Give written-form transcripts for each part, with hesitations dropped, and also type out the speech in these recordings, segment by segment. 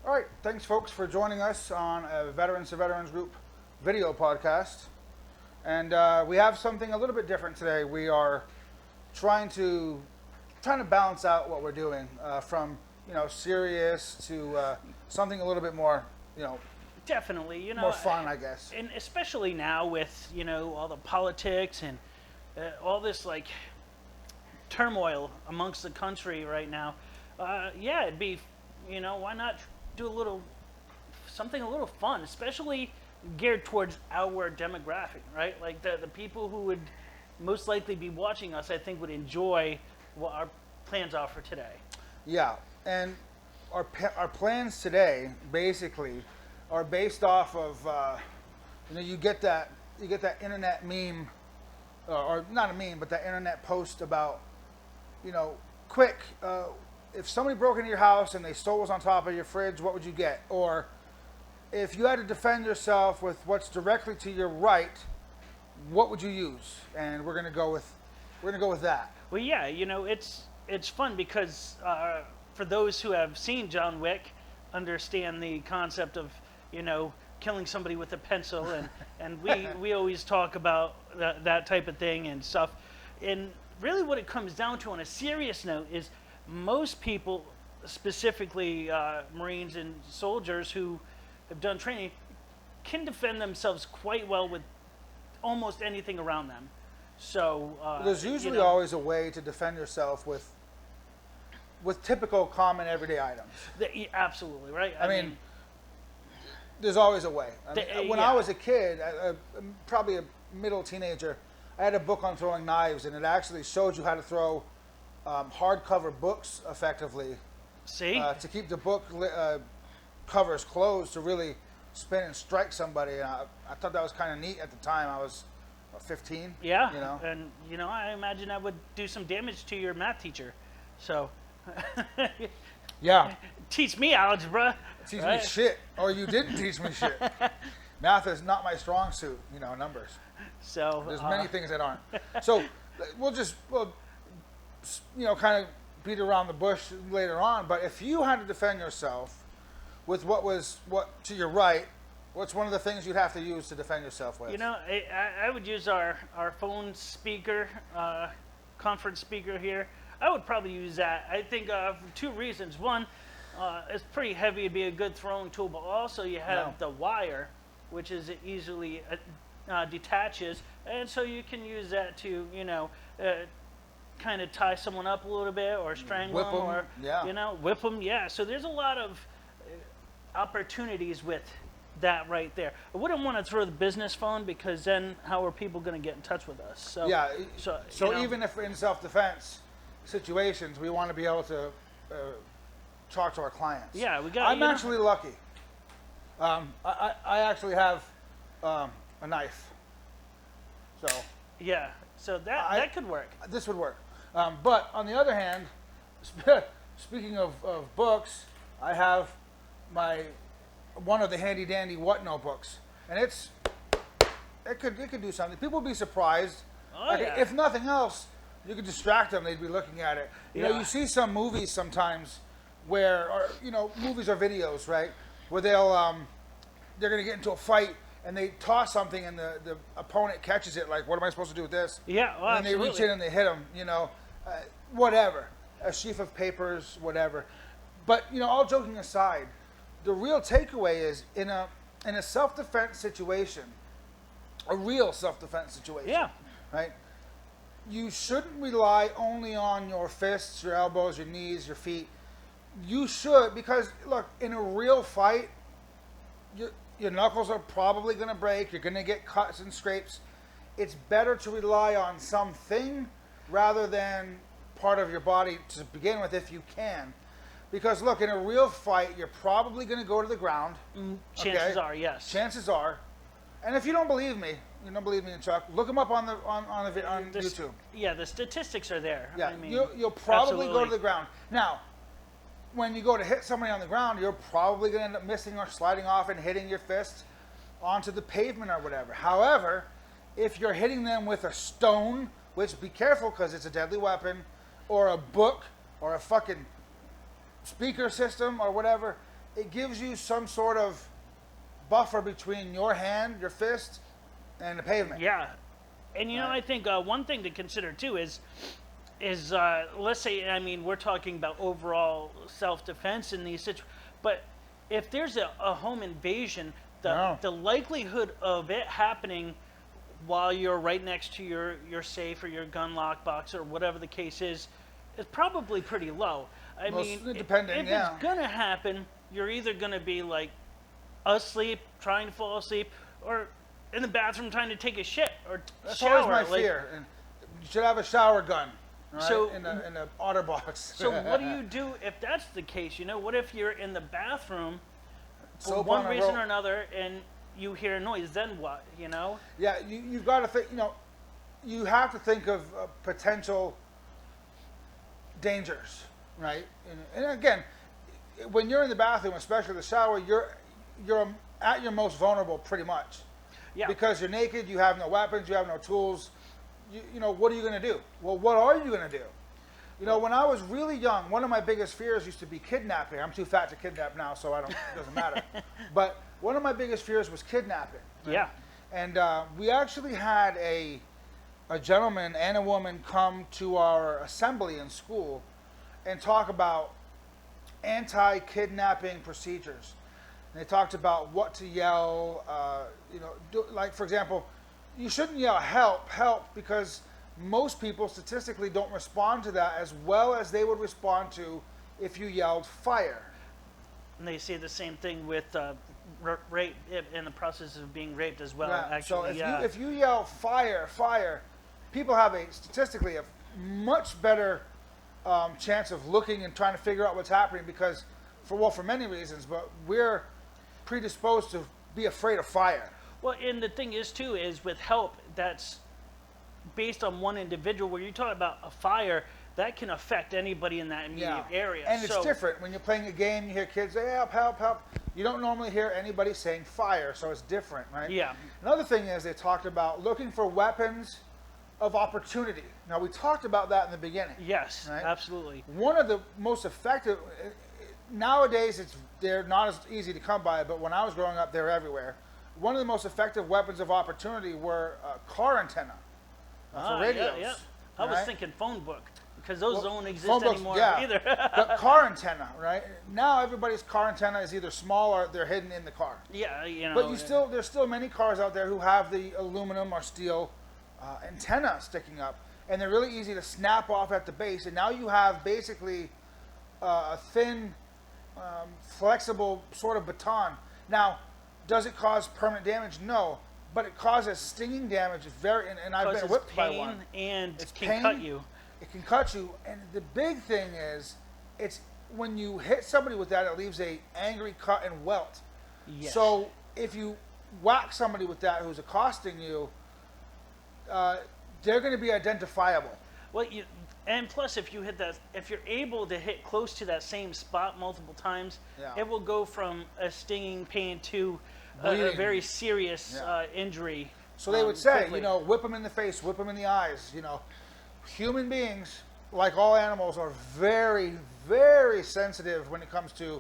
All right, thanks folks for joining us on a Veterans to Veterans Group video podcast. And we have something a little bit different today. We are trying to balance out what we're doing from serious to something a little bit more Definitely, more fun, I guess. and especially now with all the politics and all this like turmoil amongst the country right now. Yeah, it'd be why not do something a little fun, especially geared towards our demographic, right? Like the people who would most likely be watching us, I think, would enjoy what our plans are for today. Yeah, and our plans today basically are based off of you get that internet meme or not a meme, but that internet post about quick. If somebody broke into your house and they stole what's on top of your fridge, what would you get? Or if you had to defend yourself with what's directly to your right, what would you use? And we're gonna go with that. Well, yeah, it's fun because for those who have seen John Wick, understand the concept of killing somebody with a pencil, and we always talk about that type of thing and stuff. And really, what it comes down to, on a serious note, is most people, specifically Marines and soldiers who have done training, can defend themselves quite well with almost anything around them. So there's usually always a way to defend yourself with typical common everyday items. Absolutely, right? I mean, there's always a way. When I was a kid, probably a middle teenager, I had a book on throwing knives, and it actually showed you how to throw hardcover books effectively. See? To keep the book covers closed to really spin and strike somebody. And I thought that was kind of neat at the time. I was 15. Yeah. And I imagine that would do some damage to your math teacher. So. Yeah. Teach me algebra. Teach me shit. Or you didn't teach me shit. Math is not my strong suit. Numbers. So there's many things that aren't. So we'll kind of beat around the bush later on. But if you had to defend yourself with what to your right, what's one of the things you'd have to use to defend yourself with? I would use our phone speaker, conference speaker here. I would probably use that. I think for two reasons. One, it's pretty heavy to be a good throwing tool, but also you have the wire, which is easily detaches, and so you can use that to kind of tie someone up a little bit or strangle them, or whip them. Yeah. So there's a lot of opportunities with that right there. I wouldn't want to throw the business phone, because then how are people going to get in touch with us? So yeah. So even if in self-defense situations, we want to be able to talk to our clients. Yeah, we got. I'm actually lucky. I actually have a knife. So yeah, so that could work. This would work. But on the other hand, speaking of books, I have one of the handy dandy what notebooks, and it could do something. People would be surprised. Oh, yeah. If nothing else, you could distract them. They'd be looking at it. You see some movies sometimes where, movies or videos, right, where they're going to get into a fight and they toss something and the opponent catches it. Like, what am I supposed to do with this? Yeah, well, and then they reach in and they hit them. Whatever, a sheaf of papers, whatever. But all joking aside, the real takeaway is in a self-defense situation, a real self-defense situation. Yeah. Right. You shouldn't rely only on your fists, your elbows, your knees, your feet. You should, because look, in a real fight, your knuckles are probably going to break. You're going to get cuts and scrapes. It's better to rely on something rather than part of your body to begin with, if you can. Because look, in a real fight, you're probably going to go to the ground. Chances are, yes. Chances are. And if you don't believe me, Chuck, look them up on YouTube. Yeah, the statistics are there. Yeah, I mean, you'll probably absolutely go to the ground. Now, when you go to hit somebody on the ground, you're probably going to end up missing or sliding off and hitting your fist onto the pavement or whatever. However, if you're hitting them with a stone, which be careful because it's a deadly weapon, or a book, or a fucking speaker system or whatever, it gives you some sort of buffer between your hand, your fist, and the pavement. Yeah, and Right. I think one thing to consider too is let's say, I mean, we're talking about overall self-defense in these situations, but if there's a home invasion, the likelihood of it happening while you're right next to your safe or your gun lockbox or whatever the case is probably pretty low. I mean, depending, if yeah. it's gonna happen, you're either gonna be like asleep, trying to fall asleep, or in the bathroom trying to take a shit or That's shower. always my fear. And you should have a shower gun, right? So- in the OtterBox. So what do you do if that's the case? What if you're in the bathroom for Soap one on a reason rope. or another and you hear a noise? Then what? Yeah, you've got to think. You have to think of potential dangers, right? And again, when you're in the bathroom, especially the shower, you're at your most vulnerable, pretty much. Yeah. Because you're naked, you have no weapons, you have no tools. What are you going to do? Well, what are you going to do? When I was really young, one of my biggest fears used to be kidnapping. I'm too fat to kidnap now, so it doesn't matter. But one of my biggest fears was kidnapping. Right? Yeah. And we actually had a gentleman and a woman come to our assembly in school and talk about anti-kidnapping procedures. And they talked about what to yell. Like, for example, you shouldn't yell help, help, because most people statistically don't respond to that as well as they would respond to if you yelled fire. And they say the same thing with rape, in the process of being raped as well. Yeah. Actually, So if you yell fire, fire, people have statistically a much better chance of looking and trying to figure out what's happening because, for many reasons, but we're predisposed to be afraid of fire. Well, and the thing is too is with help, that's based on one individual. Where you talk about a fire, that can affect anybody in that immediate area. And it's different when you're playing a game. You hear kids say help, help, help. You don't normally hear anybody saying fire, so it's different, right? Yeah. Another thing is they talked about looking for weapons of opportunity. Now, we talked about that in the beginning. Yes, right? absolutely. One of the most effective, nowadays they're not as easy to come by, but when I was growing up, they were everywhere. One of the most effective weapons of opportunity were car antenna for radios. Yeah. I was right? thinking phone book, because those don't phone exist books, anymore yeah. either. But car antenna, right? Now everybody's car antenna is either small or they're hidden in the car. Yeah, But there's still many cars out there who have the aluminum or steel antenna sticking up, and they're really easy to snap off at the base. And now you have basically a thin, flexible sort of baton. Now, does it cause permanent damage? No, but it causes stinging damage. And I've been whipped by one. And It's can pain. cut you. It can cut you, and the big thing is, it's when you hit somebody with that, it leaves a angry cut and welt. Yes. So if you whack somebody with that who's accosting you, they're going to be identifiable. Well, and plus, if you hit that, if you're able to hit close to that same spot multiple times, Yeah. it will go from a stinging pain to a Bleeding. very serious Yeah. Injury. So they would say, quickly. whip them in the face, whip them in the eyes. Human beings, like all animals, are very, very sensitive when it comes to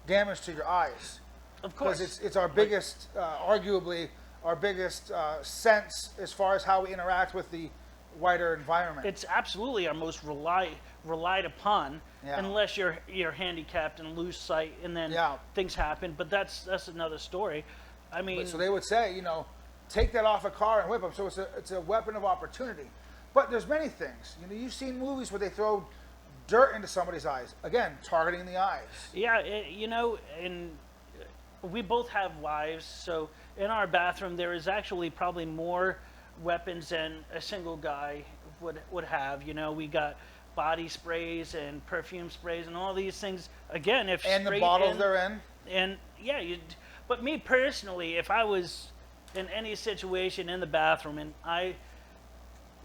damage to your eyes. Of course. Because it's our biggest, arguably, our biggest sense as far as how we interact with the wider environment. It's absolutely our most relied upon, Yeah. unless you're handicapped and lose sight, and then Yeah. things happen. But that's another story. I mean, So they would say, take that off a car and whip them. So it's a weapon of opportunity. But there's many things. You've seen movies where they throw dirt into somebody's eyes. Again, targeting the eyes. yeah, and we both have wives, so in our bathroom there is actually probably more weapons than a single guy would have. We got body sprays and perfume sprays and all these things. Again, if And the straight bottles in, they're in. and yeah, but me personally, if I was in any situation in the bathroom and I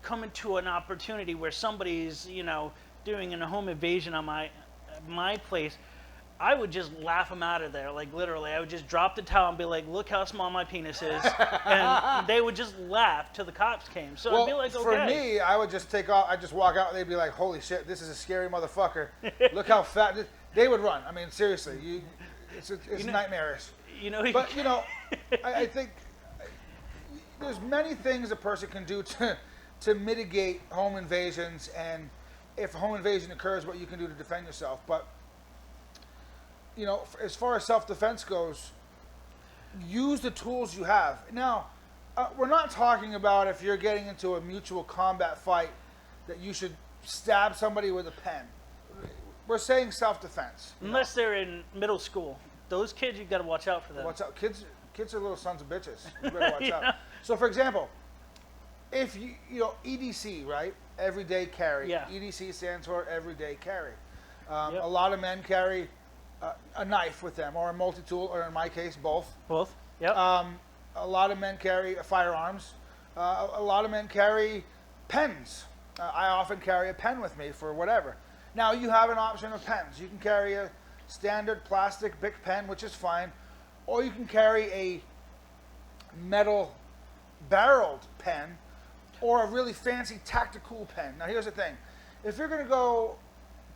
come into an opportunity where somebody's doing a home invasion on my place, I would just laugh them out of there. Like, literally, I would just drop the towel and be like, look how small my penis is. And they would just laugh till the cops came. So Well, I'd be like, okay. for me, I would just take off. I'd just walk out and they'd be like, holy shit, this is a scary motherfucker. Look how fat. They would run. I mean, seriously. It's know- nightmarish. You know, But you know, I think there's many things a person can do to mitigate home invasions, and if a home invasion occurs, what you can do to defend yourself. But you know, as far as self-defense goes, use the tools you have. Now, we're not talking about if you're getting into a mutual combat fight that you should stab somebody with a pen. We're saying self-defense. unless they're in middle school, those kids you got to watch out for them. Watch out, kids! Kids are little sons of bitches. You better watch Yeah. out. So, for example, if you know EDC, right? Everyday carry. Yeah. EDC stands for everyday carry. Yep. A lot of men carry a knife with them, or a multi-tool, or in my case, both. Both. Yep. A lot of men carry firearms. A lot of men carry pens. I often carry a pen with me for whatever. Now you have an option of pens. You can carry a standard plastic Bic pen, which is fine, or you can carry a metal barreled pen, or a really fancy tactical pen. Now here's the thing. If you're going to go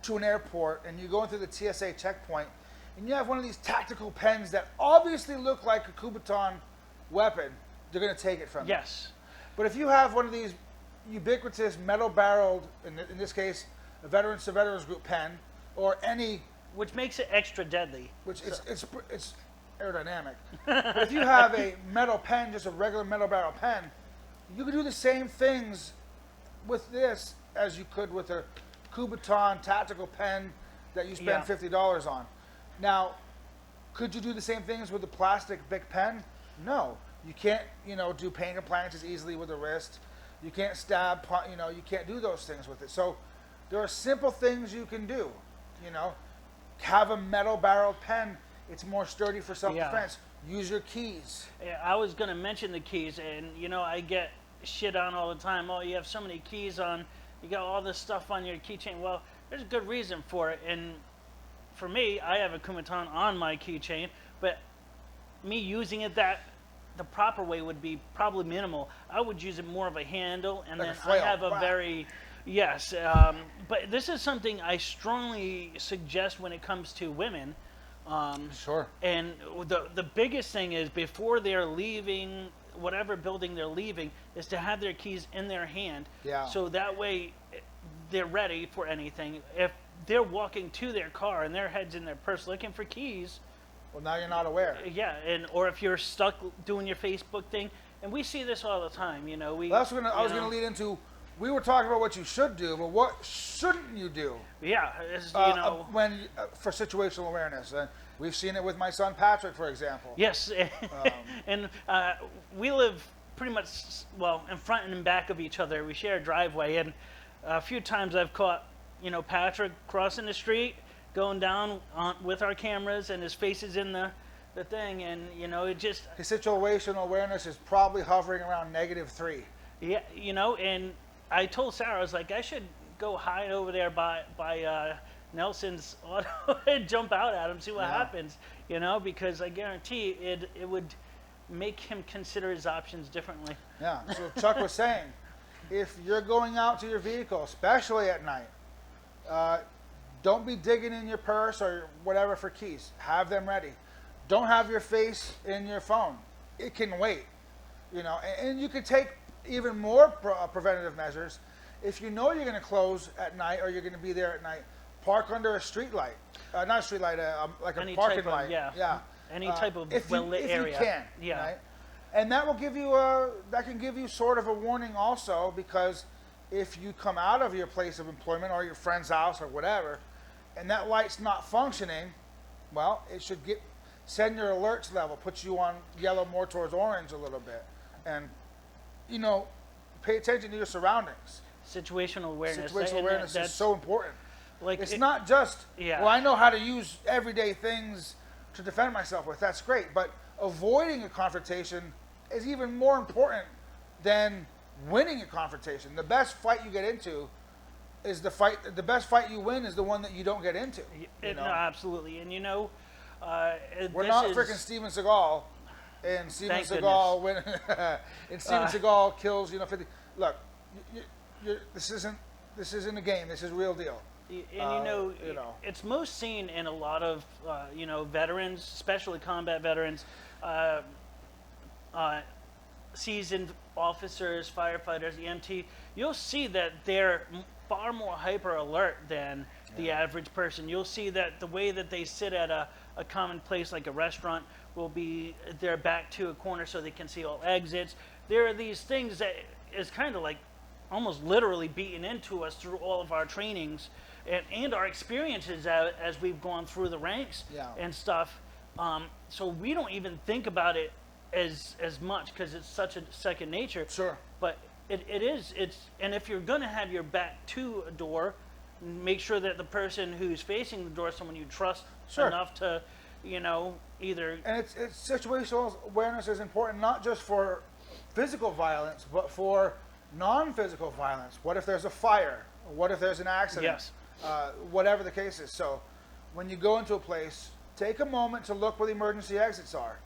to an airport and you go into the TSA checkpoint and you have one of these tactical pens that obviously look like a Kubotan weapon, they're going to take it from you. yes. But if you have one of these ubiquitous metal barreled, in this case, a veterans to veterans group pen, or any, Which makes it extra deadly. which it's aerodynamic. But if you have a metal pen, just a regular metal barrel pen, you can do the same things with this as you could with a Kubotan tactical pen that you spend Yeah. $50 on. Now, could you do the same things with a plastic Bic pen? No. You can't, do paint appliances easily with a wrist. You can't stab, you can't do those things with it. So there are simple things you can do, Have a metal barreled pen. It's more sturdy for self-defense. Use your keys. Yeah, I was going to mention the keys, and I get shit on all the time. Oh, you have so many keys on. You got all this stuff on your keychain. Well, there's a good reason for it. And for me, I have a Kumaton on my keychain, but me using it the proper way would be probably minimal. I would use it more of a handle, and Like a then I flail. have a Wow. very yes. But this is something I strongly suggest when it comes to women. Sure. And the biggest thing is before they're leaving whatever building they're leaving is to have their keys in their hand. Yeah. So that way they're ready for anything. If they're walking to their car and their head's in their purse looking for keys, Well, now you're not aware. yeah, or if you're stuck doing your Facebook thing, and we see this all the time, We Well, that's what I was going to lead into. We were talking about what you should do, but what shouldn't you do? Yeah, it's, when for situational awareness. We've seen it with my son Patrick, for example. Yes, and we live pretty much in front and in back of each other. We share a driveway, and a few times I've caught Patrick crossing the street, going down with our cameras, and his face is in the thing, and it just His situational awareness is probably hovering around -3. yeah, and I told Sarah, I was like, I should go hide over there by Nelson's auto and jump out at him, see what happens, because I guarantee it would make him consider his options differently. Yeah. So Chuck was saying, if you're going out to your vehicle, especially at night, don't be digging in your purse or whatever for keys. Have them ready. Don't have your face in your phone. It can wait. And you could take even more preventative measures. If you know you're going to close at night or you're going to be there at night, park under a street light. Not a street light, like Any a parking type of- light. yeah. Any type of if well-lit area. If you can. Yeah. Right? And that will give you that can give you sort of a warning also, because if you come out of your place of employment or your friend's house or whatever, and that light's not functioning, well, it should send your alerts level, put you on yellow more towards orange a little bit. And pay attention to your surroundings. Situational awareness. Situational awareness is so important. Like It's not just, Yeah. well, I know how to use everyday things to defend myself with. That's great. But avoiding a confrontation is even more important than winning a confrontation. The best fight you get into is the best fight you win is the one that you don't get into. No, absolutely. And We're not freaking Steven Seagal, and Steven Thank Seagal and Steven Seagal kills 50. Look, this isn't a game. This is real deal. And it's most seen in a lot of veterans, especially combat veterans, seasoned officers, firefighters, EMT. You'll see that they're far more hyper alert than the average person. You'll see that the way that they sit at a common place like a restaurant will be their back to a corner so they can see all exits. There are these things that is kind of like almost literally beaten into us through all of our trainings and our experiences as we've gone through the ranks and stuff. So we don't even think about it as much because it's such a second nature. Sure. But it's and if you're going to have your back to a door, make sure that the person who's facing the door is someone you trust enough to, either. And it's situational awareness is important not just for physical violence, but for non-physical violence. What if there's a fire? What if there's an accident? Yes. Whatever the case is. So when you go into a place, take a moment to look where the emergency exits are.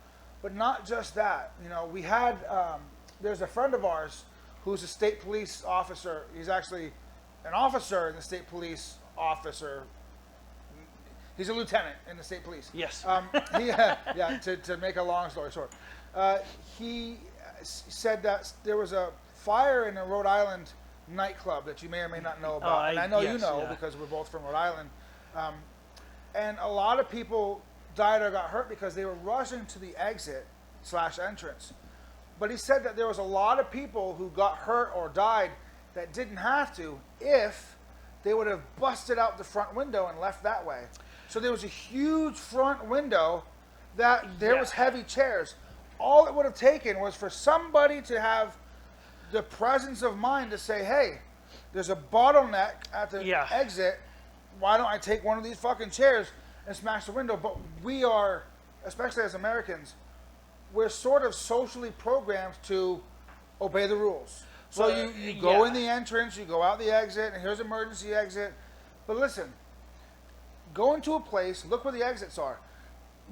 But not just that. We had, there's a friend of ours who's a state police officer. He's actually an officer in the state police officer. He's a lieutenant in the state police. Yes. To make a long story short. He said that there was a fire in a Rhode Island nightclub that you may or may not know about. And I know you know because we're both from Rhode Island. And a lot of people died or got hurt because they were rushing to the exit/entrance. But he said that there was a lot of people who got hurt or died that didn't have to if they would have busted out the front window and left that way. So there was a huge front window that there was heavy chairs. All it would have taken was for somebody to have the presence of mind to say, hey, there's a bottleneck at the exit. Why don't I take one of these fucking chairs and smash the window? But we are, especially as Americans, we're sort of socially programmed to obey the rules. So you go in the entrance, you go out the exit, and here's emergency exit. But listen, go into a place, look where the exits are.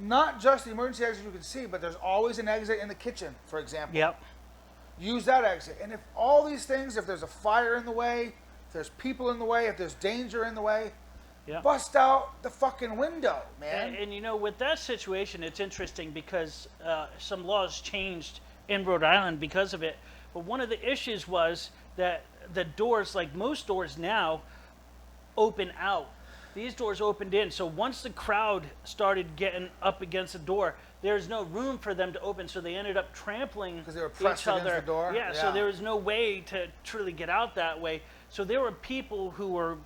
Not just the emergency exit you can see, but there's always an exit in the kitchen, for example. Yep. Use that exit. And if all these things, if there's a fire in the way, if there's people in the way, if there's danger in the way, bust out the fucking window, man. And with that situation, it's interesting because some laws changed in Rhode Island because of it. But one of the issues was that the doors, like most doors now, open out. These doors opened in. So once the crowd started getting up against the door, there's no room for them to open. So they ended up trampling because they were pressed each other. Against the door. Yeah, so there was no way to truly get out that way. So there were people who were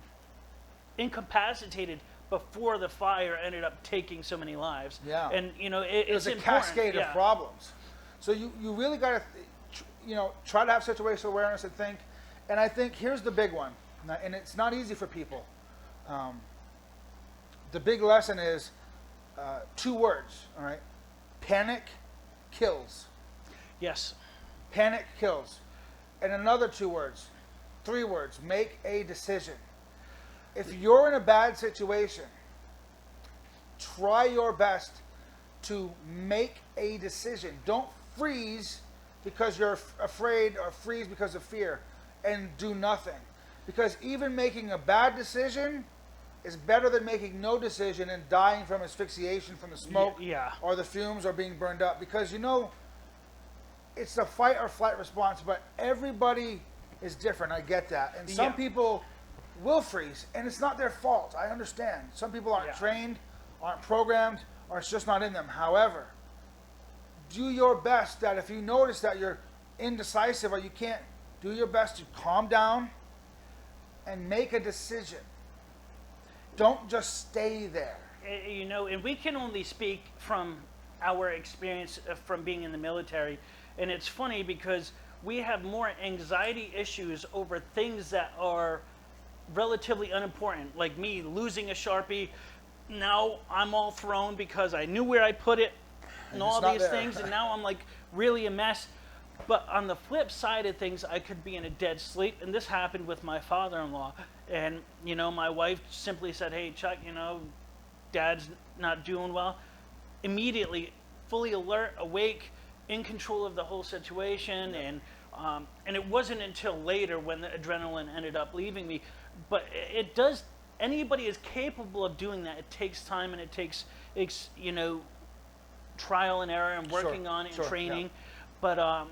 incapacitated before the fire ended up taking so many lives. Yeah. And, it's a cascade of problems. So you really got to, try to have situational awareness and think. And I think here's the big one. And it's not easy for people. The big lesson is 2 words, all right? Panic kills. Yes. Panic kills. And another 2 words, 3 words, make a decision. If you're in a bad situation, try your best to make a decision. Don't freeze because you're afraid or freeze because of fear and do nothing. Because even making a bad decision is better than making no decision and dying from asphyxiation from the smoke or the fumes or being burned up. Because it's a fight or flight response, but everybody is different. I get that. And some people will freeze, and it's not their fault. I understand. Some people aren't trained, aren't programmed, or it's just not in them. However, do your best that if you notice that you're indecisive or you can't, do your best to calm down and make a decision. Don't just stay there. And we can only speak from our experience from being in the military. And it's funny because we have more anxiety issues over things that are relatively unimportant. Like me losing a Sharpie. Now I'm all thrown because I knew where I put it and all these things. And now I'm like really a mess. But on the flip side of things, I could be in a dead sleep. And this happened with my father-in-law. And, my wife simply said, hey, Chuck, Dad's not doing well. Immediately, fully alert, awake, in control of the whole situation. And it wasn't until later when the adrenaline ended up leaving me. But it does anybody is capable of doing that. It takes time and it takes trial and error and working on it and training. Yeah. But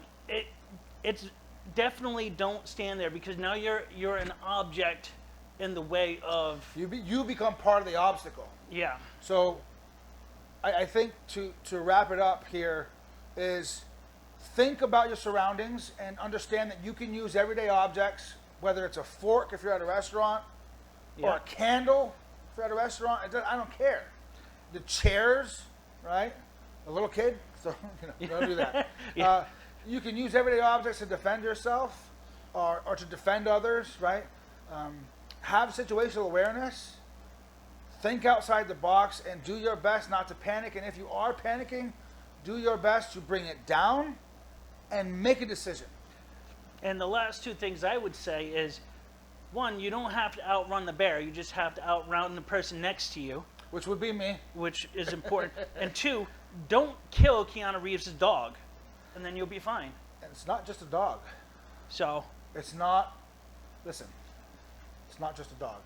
it's definitely don't stand there, because now you're an object in the way of You become part of the obstacle. yeah. So I think to wrap it up here is think about your surroundings and understand that you can use everyday objects, whether it's a fork if you're at a restaurant, or a candle if you're at a restaurant. I don't care. The chairs, right? A little kid, so don't do that. Yeah. You can use everyday objects to defend yourself or to defend others, right? Have situational awareness. Think outside the box and do your best not to panic. And if you are panicking, do your best to bring it down and make a decision. And the last two things I would say is, one, you don't have to outrun the bear. You just have to outrun the person next to you, Which would be me. which is important. And two, don't kill Keanu Reeves' dog, and then you'll be fine. And it's not just a dog. So, It's not, listen, it's not just a dog.